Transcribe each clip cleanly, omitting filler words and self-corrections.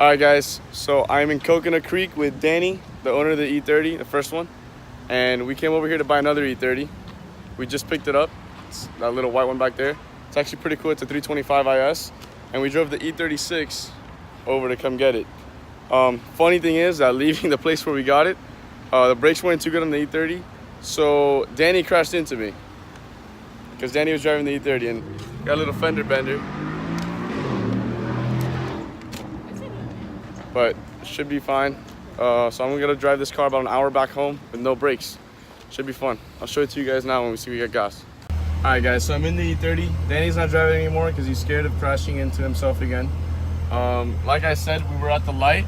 Alright guys, so I'm in Coconut Creek with Danny, the owner of the E30, the first one. And we came over here to buy another E30. We just picked it up. It's that little white one back there. It's actually pretty cool. It's a 325 IS. And we drove the E36 over to come get it. Funny thing is that leaving the place where we got it, the brakes weren't too good on the E30. So Danny crashed into me. Because Danny was driving the E30 and got a little fender bender. But should be fine. So I'm gonna drive this car about an hour back home with no brakes. Should be fun. I'll show it to you guys now when we see we get gas. All right guys, so I'm in the E30. Danny's not driving anymore because he's scared of crashing into himself again. Like I said, we were at the light.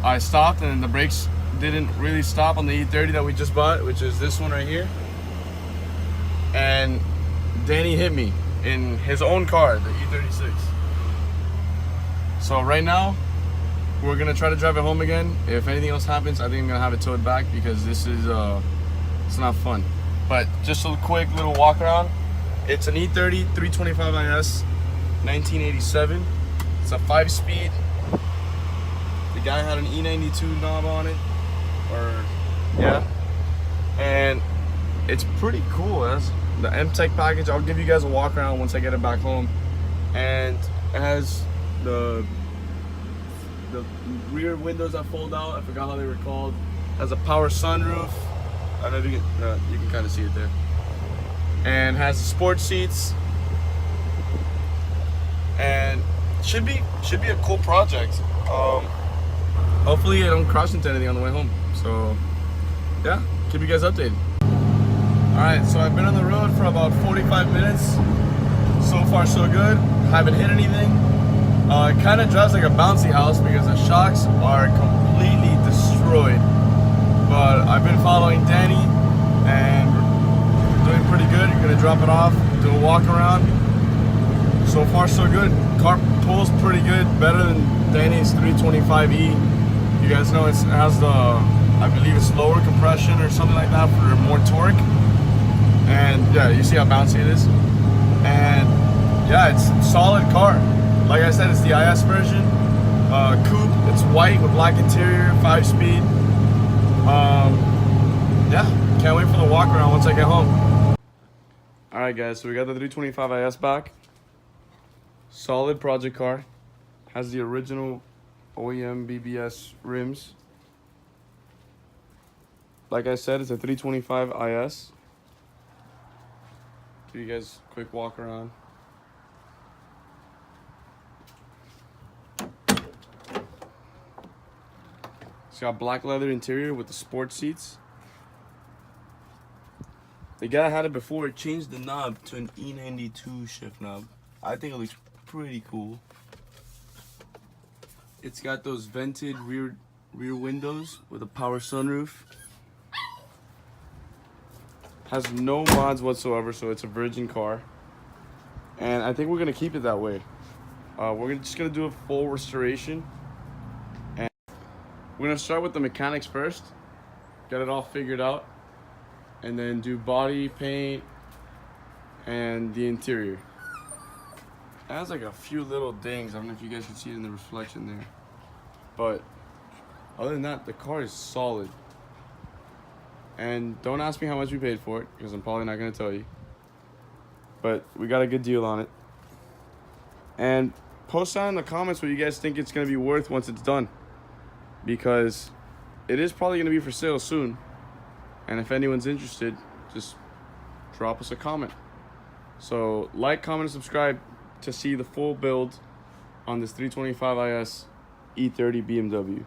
I stopped and the brakes didn't really stop on the E30 that we just bought, which is this one right here. And Danny hit me in his own car, the E36. So right now, we're gonna try to drive it home again. If anything else happens, I think I'm gonna have it towed back because this is it's not fun. But just a quick little walk around. It's an E30 325 IS 1987. It's a 5-speed. The guy had an E92 knob on it, or yeah, and it's pretty cool. It has the M-Tech package. I'll give you guys a walk around once I get it back home, and it has the rear windows that fold out. I forgot how they were called. Has a power sunroof. I don't know if you can kind of see it there. And has the sports seats. And should be a cool project. Hopefully I don't crash into anything on the way home. So yeah, keep you guys updated. All right, so I've been on the road for about 45 minutes. So far so good. Haven't hit anything. It kind of drives like a bouncy house because the shocks are completely destroyed. But I've been following Danny and we're doing pretty good. You're gonna drop it off, do a walk around. So far so good. Car pulls pretty good, better than Danny's 325e. You guys know it has the, I believe it's lower compression or something like that for more torque. And yeah, you see how bouncy it is. And yeah, it's a solid car. Like I said, it's the IS version, Coupe. It's white with black interior, 5-speed. Yeah, can't wait for the walk around once I get home. All right, guys, so we got the 325 IS back. Solid project car. Has the original OEM BBS rims. Like I said, it's a 325 IS. Give you guys a quick walk around. It's got black leather interior with the sports seats. The guy had it before, changed the knob to an E92 shift knob. I think it looks pretty cool. It's got those vented rear windows with a power sunroof. Has no mods whatsoever, so it's a virgin car. And I think we're gonna keep it that way. We're just gonna do a full restoration. We're gonna start with the mechanics first, get it all figured out, and then do body paint and the interior. It has like a few little dings. I don't know if you guys can see it in the reflection there. But other than that, the car is solid. And don't ask me how much we paid for it, because I'm probably not gonna tell you. But we got a good deal on it. And post down in the comments what you guys think it's gonna be worth once it's done, because it is probably going to be for sale soon. And if anyone's interested, just drop us a comment. So like, comment, and subscribe to see the full build on this 325 IS E30 BMW.